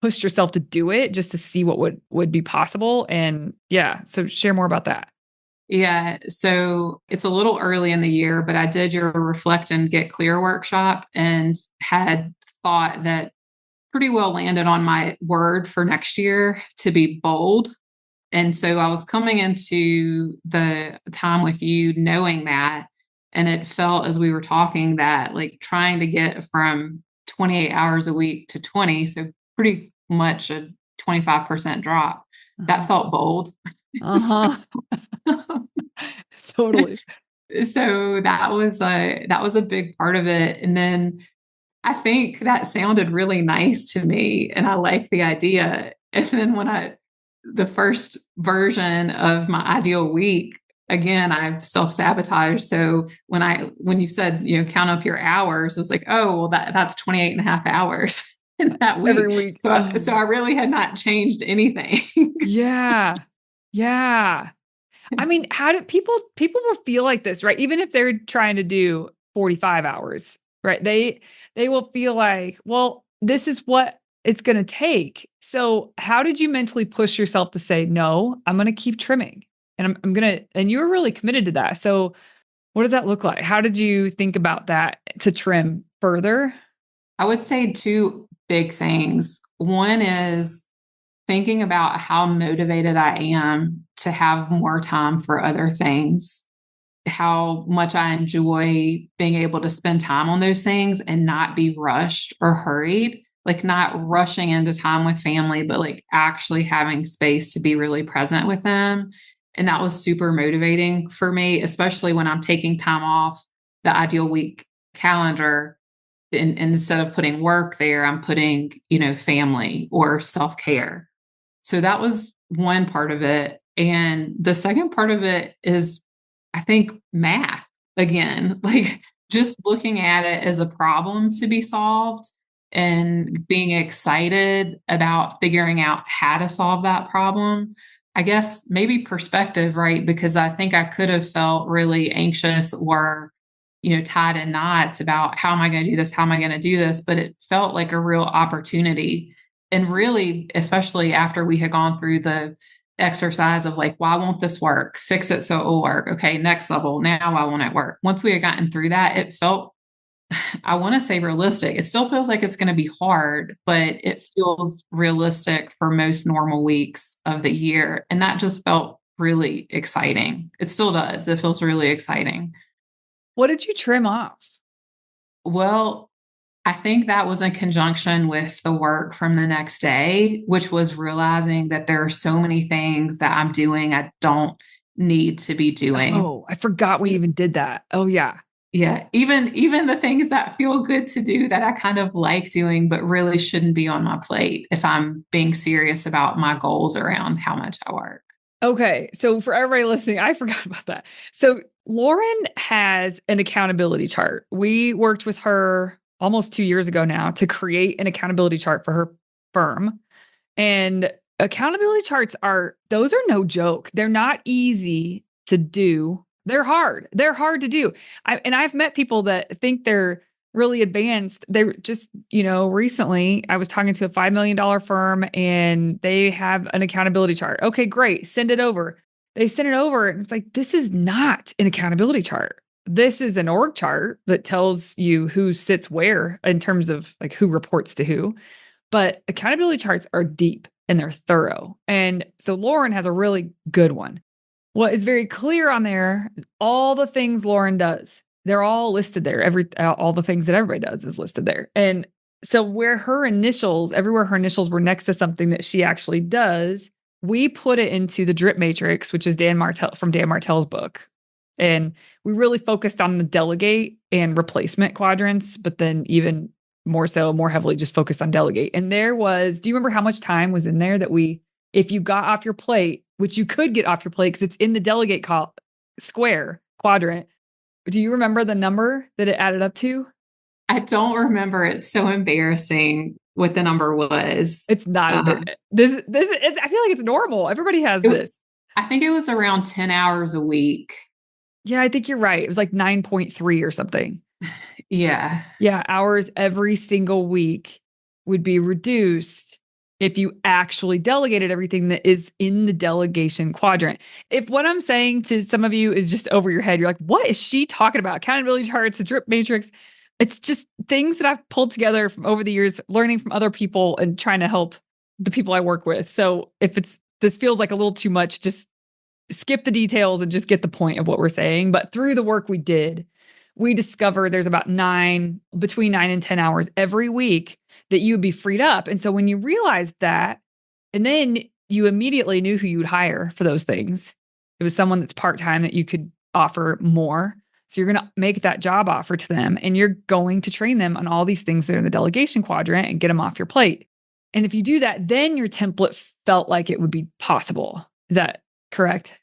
pushed yourself to do it just to see what would be possible. And yeah, so share more about that. Yeah. So it's a little early in the year, but I did your Reflect and Get Clear workshop and had thought that pretty well landed on my word for next year to be bold. And so I was coming into the time with you knowing that. And it felt as we were talking that like trying to get from 28 hours a week to 20, so pretty much a 25% drop, that felt bold. Uh-huh. Totally. So that was a big part of it. And then I think that sounded really nice to me and I like the idea. And then the first version of my ideal week, again, I've self-sabotaged. So when you said, count up your hours, I was like, oh, well, that's 28 and a half hours in that week. Every week. So I really had not changed anything. Yeah. Yeah. I mean, how do people will feel like this, right? Even if they're trying to do 45 hours, right? They will feel like, well, this is what it's going to take. So, how did you mentally push yourself to say, "No, I'm going to keep trimming." And I'm going to and you were really committed to that. So, what does that look like? How did you think about that to trim further? I would say two big things. One is thinking about how motivated I am to have more time for other things, how much I enjoy being able to spend time on those things and not be rushed or hurried, like not rushing into time with family, but like actually having space to be really present with them. And that was super motivating for me, especially when I'm taking time off the ideal week calendar. And instead of putting work there, I'm putting, family or self care. So that was one part of it. And the second part of it is, I think, math again, like just looking at it as a problem to be solved and being excited about figuring out how to solve that problem. I guess maybe perspective, right? Because I think I could have felt really anxious or tied in knots about how am I going to do this? How am I going to do this? But it felt like a real opportunity. And really, especially after we had gone through the exercise of like, why won't this work? Fix it so it will work. Okay, next level. Now why won't it work? Once we had gotten through that, it felt, I want to say realistic. It still feels like it's going to be hard, but it feels realistic for most normal weeks of the year. And that just felt really exciting. It still does. It feels really exciting. What did you trim off? Well, I think that was in conjunction with the work from the next day, which was realizing that there are so many things that I'm doing I don't need to be doing. Oh, I forgot we even did that. Oh, yeah. Yeah, even the things that feel good to do that I kind of like doing, but really shouldn't be on my plate if I'm being serious about my goals around how much I work. Okay. So for everybody listening, I forgot about that. So Lauren has an accountability chart. We worked with her almost 2 years ago now to create an accountability chart for her firm. And accountability charts those are no joke. They're not easy to do. They're hard. They're hard to do. I've met people that think they're really advanced. They just, recently I was talking to a $5 million firm and they have an accountability chart. Okay, great. Send it over. They send it over and it's like, this is not an accountability chart. This is an org chart that tells you who sits where in terms of like who reports to who. But accountability charts are deep and they're thorough. And so Lauren has a really good one. What is very clear on there, all the things Lauren does, they're all listed there. All the things that everybody does is listed there. And so everywhere her initials were next to something that she actually does, we put it into the drip matrix, which is Dan Martell's book. And we really focused on the delegate and replacement quadrants, but then even more heavily just focused on delegate. And do you remember how much time was in there that if you got off your plate, which you could get off your plate because it's in the delegate square quadrant. Do you remember the number that it added up to? I don't remember. It's so embarrassing what the number was. It's not. I feel like it's normal. Everybody has this. I think it was around 10 hours a week. Yeah, I think you're right. It was like 9.3 or something. Yeah. Yeah, hours every single week would be reduced if you actually delegated everything that is in the delegation quadrant. If what I'm saying to some of you is just over your head, you're like, what is she talking about? Accountability charts, a drip matrix. It's just things that I've pulled together from over the years, learning from other people and trying to help the people I work with. So if this feels like a little too much, just skip the details and just get the point of what we're saying. But through the work we did, we discovered there's about between 9 and 10 hours every week that you would be freed up. And so when you realized that, and then you immediately knew who you would hire for those things, it was someone that's part-time that you could offer more. So you're going to make that job offer to them and you're going to train them on all these things that are in the delegation quadrant and get them off your plate. And if you do that, then your template felt like it would be possible. Is that correct?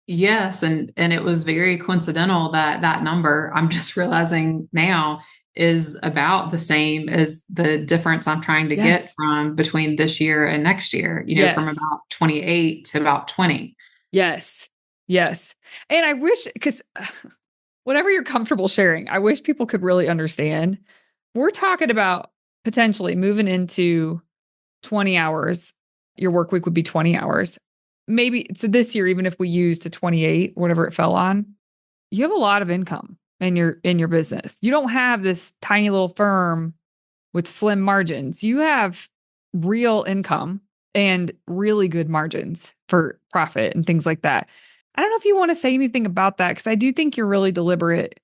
Yes, and it was very coincidental that that number, I'm just realizing now, is about the same as the difference I'm trying to get Yes. from between this year and next year, from Yes. about 28 to about 20. Yes. Yes. And I wish, because whatever you're comfortable sharing, I wish people could really understand. We're talking about potentially moving into 20 hours. Your work week would be 20 hours. Maybe so this year, even if we use to 28, whatever it fell on, you have a lot of income in your business. You don't have this tiny little firm with slim margins. You have real income and really good margins for profit and things like that. I don't know if you want to say anything about that because I do think you're really deliberate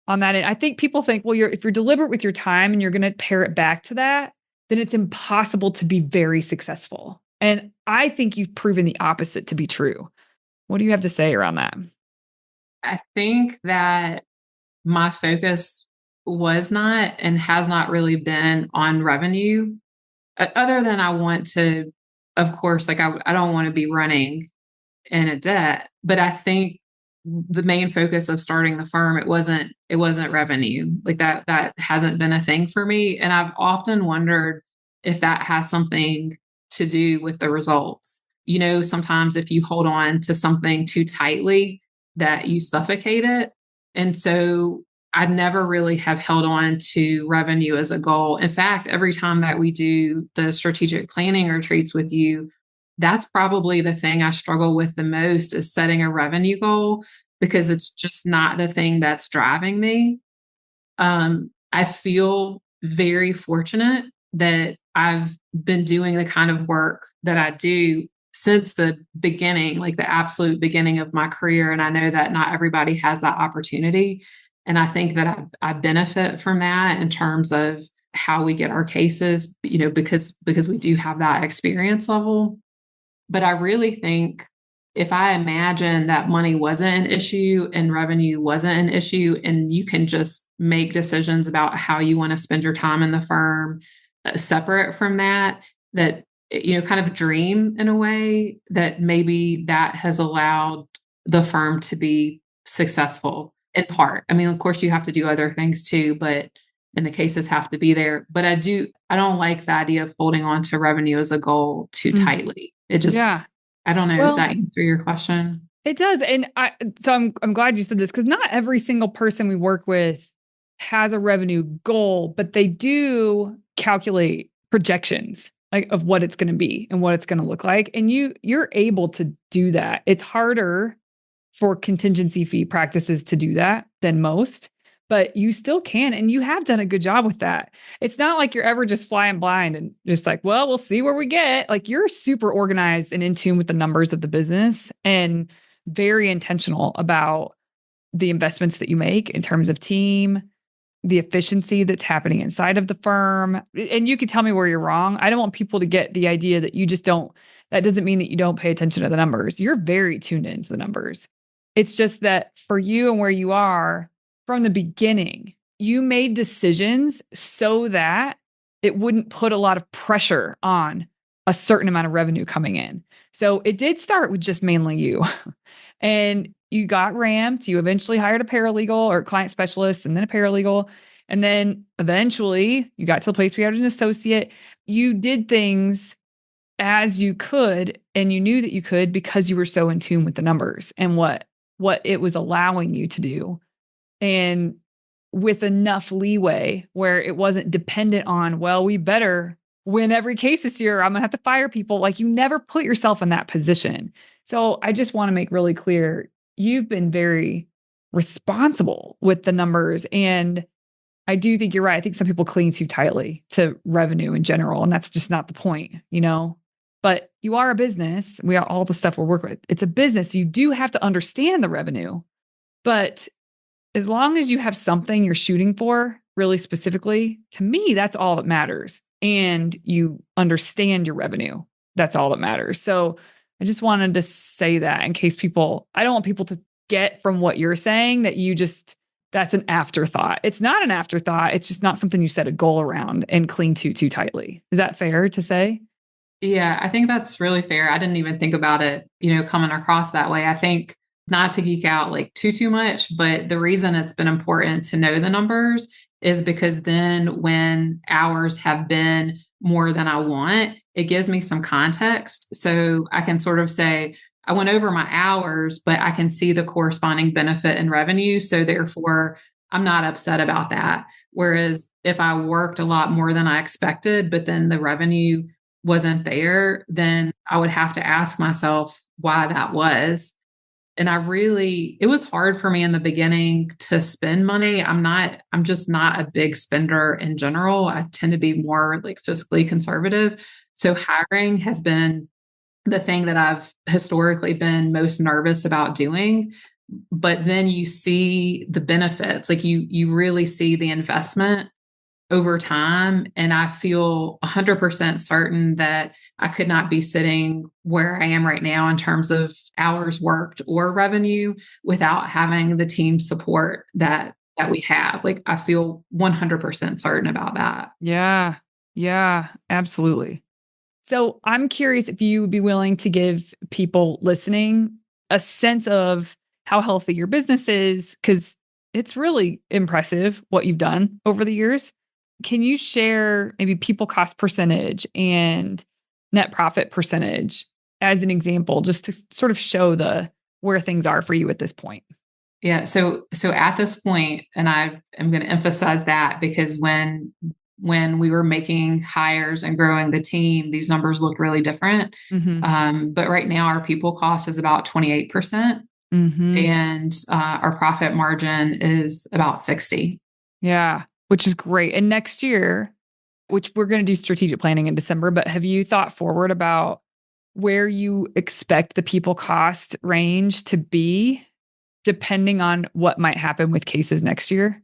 on that. And I think people think, well, if you're deliberate with your time and you're going to pare it back to that, then it's impossible to be very successful. And I think you've proven the opposite to be true. What do you have to say around that? I think that my focus was not and has not really been on revenue, other than I want to, of course, like I don't want to be running in a debt, but I think the main focus of starting the firm, it wasn't revenue. Like that hasn't been a thing for me. And I've often wondered if that has something to do with the results. Sometimes if you hold on to something too tightly, that you suffocate it. And so I never really have held on to revenue as a goal. In fact, every time that we do the strategic planning retreats with you, that's probably the thing I struggle with the most is setting a revenue goal because it's just not the thing that's driving me. I feel very fortunate that I've been doing the kind of work that I do since the beginning, like the absolute beginning of my career. And I know that not everybody has that opportunity. And I think that I benefit from that in terms of how we get our cases, because we do have that experience level. But I really think if I imagine that money wasn't an issue and revenue wasn't an issue, and you can just make decisions about how you want to spend your time in the firm separate from that, kind of dream in a way that maybe that has allowed the firm to be successful in part. I mean, of course, you have to do other things too, and the cases have to be there. But I don't like the idea of holding on to revenue as a goal too Mm, tightly. It just, yeah. I don't know. Does Well, that answer your question? it does. And I'm glad you said this because not every single person we work with has a revenue goal, but they do calculate projections like of what it's going to be and what it's going to look like. And you're able to do that. It's harder for contingency fee practices to do that than most, but you still can. And you have done a good job with that. It's not like you're ever just flying blind and just like, well, we'll see where we get. Like you're super organized and in tune with the numbers of the business and very intentional about the investments that you make in terms of team, the efficiency that's happening inside of the firm. And you can tell me where you're wrong. I don't want people to get the idea that you just don't, that doesn't mean that you don't pay attention to the numbers. You're very tuned into the numbers. It's just that for you and where you are from the beginning, you made decisions so that it wouldn't put a lot of pressure on a certain amount of revenue coming in. So it did start with just mainly you. And you got ramped. You eventually hired a paralegal or client specialist and then a paralegal. And then eventually you got to the place where you had an associate. You did things as you could, and you knew that you could because you were so in tune with the numbers and what it was allowing you to do. And with enough leeway where it wasn't dependent on, well, we better win every case this year. I'm going to have to fire people. Like you never put yourself in that position. So I just want to make really clear, you've been very responsible with the numbers. And I do think you're right. I think some people cling too tightly to revenue in general, and that's just not the point, But you are a business. We are all the stuff we're working with. It's a business. You do have to understand the revenue, but as long as you have something you're shooting for really specifically, to me, that's all that matters. And you understand your revenue. That's all that matters. So I just wanted to say that in case I don't want people to get from what you're saying that that's an afterthought. It's not an afterthought. It's just not something you set a goal around and cling to too tightly. Is that fair to say? Yeah, I think that's really fair. I didn't even think about it, coming across that way. I think not to geek out like too much, but the reason it's been important to know the numbers is because then when hours have been more than I want, it gives me some context. So I can sort of say, I went over my hours, but I can see the corresponding benefit in revenue. So therefore, I'm not upset about that. Whereas if I worked a lot more than I expected, but then the revenue wasn't there, then I would have to ask myself why that was. And it was hard for me in the beginning to spend money. I'm just not a big spender in general. I tend to be more like fiscally conservative. So hiring has been the thing that I've historically been most nervous about doing. But then you see the benefits, like you really see the investment over time. And I feel 100% certain that I could not be sitting where I am right now in terms of hours worked or revenue without having the team support that we have. Like I feel 100% certain about that. Yeah. Yeah, absolutely. So I'm curious if you would be willing to give people listening a sense of how healthy your business is, because it's really impressive what you've done over the years. Can you share maybe people cost percentage and net profit percentage as an example, just to sort of show where things are for you at this point? Yeah. So at this point, and I am going to emphasize that because when we were making hires and growing the team, these numbers looked really different. But right now, our people cost is about 28%, and our profit margin is about 60. Yeah, which is great. And next year, which we're going to do strategic planning in December, but have you thought forward about where you expect the people cost range to be, depending on what might happen with cases next year?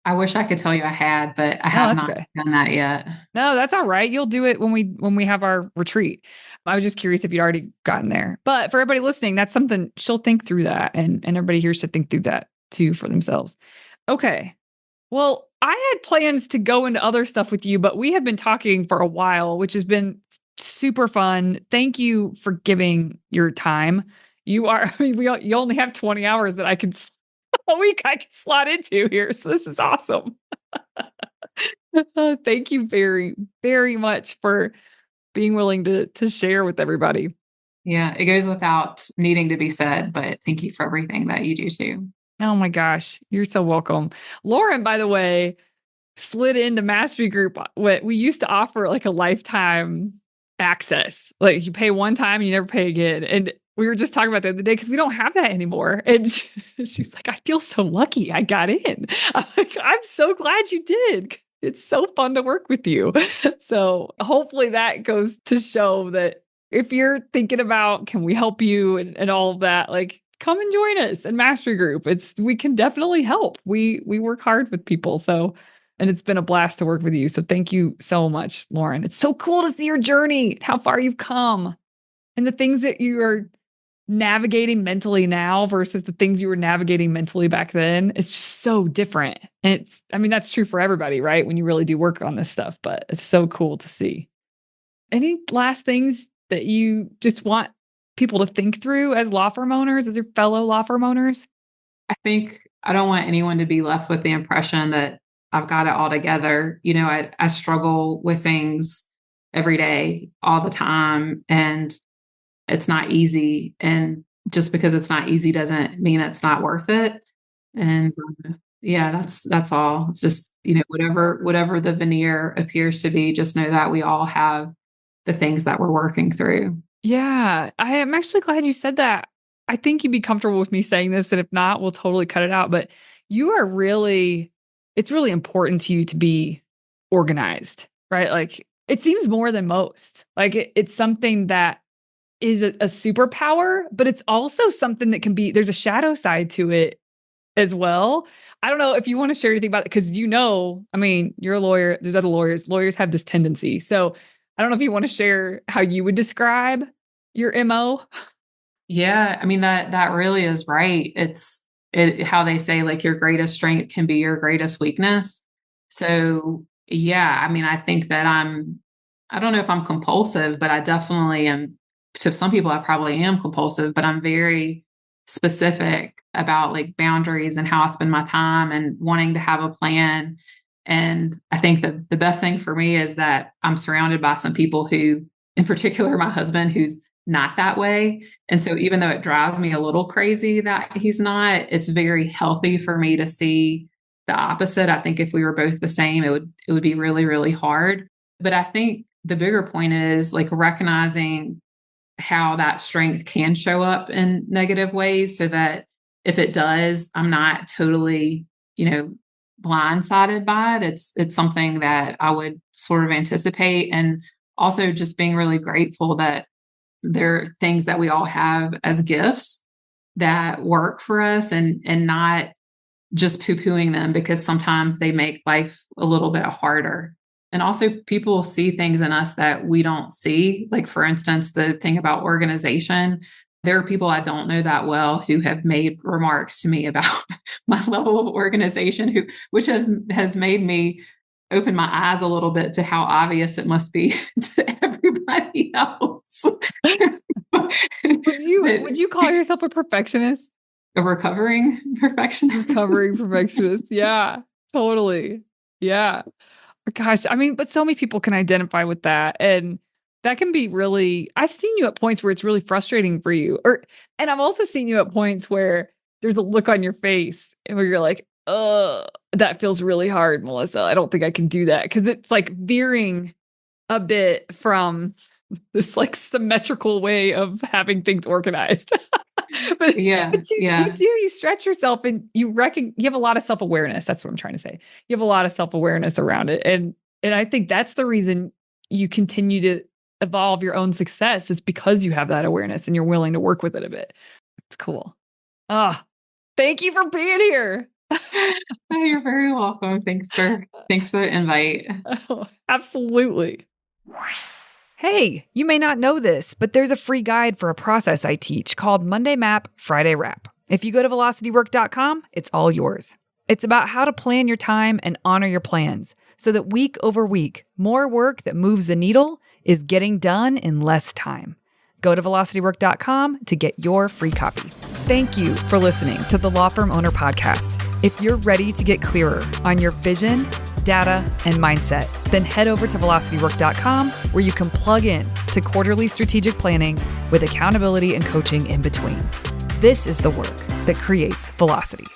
I wish I could tell you I had, but I No, have that's not okay. done that yet. No, that's all right. You'll do it when we have our retreat. I was just curious if you'd already gotten there. But for everybody listening, that's something she'll think through that, and everybody here should think through that too for themselves. Okay. Well, I had plans to go into other stuff with you, but we have been talking for a while, which has been super fun. Thank you for giving your time. You only have 20 hours that a week I can slot into here. So this is awesome. Thank you very, very much for being willing to share with everybody. Yeah, it goes without needing to be said, but thank you for everything that you do too. Oh my gosh, you're so welcome. Lauren, by the way, slid into Mastery Group. We used to offer like a lifetime access. Like you pay one time and you never pay again. And we were just talking about that the other day because we don't have that anymore. And she's like, I feel so lucky I got in. I'm like, I'm so glad you did. It's so fun to work with you. So hopefully that goes to show that if you're thinking about, can we help you and all of that, like come and join us in Mastery Group. We can definitely help. We work hard with people. So, and it's been a blast to work with you. So thank you so much, Lauren. It's so cool to see your journey, how far you've come, and the things that you are navigating mentally now versus the things you were navigating mentally back then. It's just so different. And that's true for everybody, right? When you really do work on this stuff, but it's so cool to see. Any last things that you just want people to think through as law firm owners, as your fellow law firm owners? I think I don't want anyone to be left with the impression that I've got it all together. I struggle with things every day, all the time, and it's not easy. And just because it's not easy doesn't mean it's not worth it. And Yeah, that's all. It's just, whatever the veneer appears to be, just know that we all have the things that we're working through. Yeah, I am actually glad you said that. I think you'd be comfortable with me saying this, and if not, we'll totally cut it out. But you are really, it's really important to you to be organized, right? Like it seems more than most. Like it's something that is a superpower, but it's also something that can be, there's a shadow side to it as well. I don't know if you want to share anything about it because I mean, you're a lawyer, there's other lawyers. Lawyers have this tendency. So I don't know if you want to share how you would describe your MO. Yeah, I mean that really is right. How they say like your greatest strength can be your greatest weakness. So yeah, I mean I think that I don't know if I'm compulsive, but I definitely am. To some people I probably am compulsive, but I'm very specific about like boundaries and how I spend my time and wanting to have a plan. And I think that the best thing for me is that I'm surrounded by some people who, in particular my husband, who's not that way. And so even though it drives me a little crazy that he's not, it's very healthy for me to see the opposite. I think if we were both the same, it would be really, really hard. But I think the bigger point is like recognizing how that strength can show up in negative ways so that if it does, I'm not totally, blindsided by it. It's something that I would sort of anticipate, and also just being really grateful that there are things that we all have as gifts that work for us, and not just poo-pooing them because sometimes they make life a little bit harder. And also people see things in us that we don't see. Like for instance, the thing about organization, there are people I don't know that well who have made remarks to me about my level of organization, which has made me open my eyes a little bit to how obvious it must be to everybody else. Would you call yourself a perfectionist? A recovering perfectionist? Recovering perfectionist. Yeah, totally. Yeah. Gosh, I mean, but so many people can identify with that. And that can be really, I've seen you at points where it's really frustrating for you. And I've also seen you at points where there's a look on your face and where you're like, that feels really hard, Melissa. I don't think I can do that. Cause it's like veering a bit from this like symmetrical way of having things organized. but Yeah. but you stretch yourself and you have a lot of self-awareness. That's what I'm trying to say. You have a lot of self-awareness around it. And I think that's the reason you continue to evolve your own success is because you have that awareness and you're willing to work with it a bit. It's cool. Thank you for being here. Oh, you're very welcome. Thanks for the invite. Oh, absolutely. Hey, you may not know this, but there's a free guide for a process I teach called Monday Map, Friday Wrap. If you go to velocitywork.com, it's all yours. It's about how to plan your time and honor your plans so that week over week, more work that moves the needle is getting done in less time. Go to velocitywork.com to get your free copy. Thank you for listening to the Law Firm Owner Podcast. If you're ready to get clearer on your vision, data, and mindset, then head over to velocitywork.com where you can plug in to quarterly strategic planning with accountability and coaching in between. This is the work that creates velocity.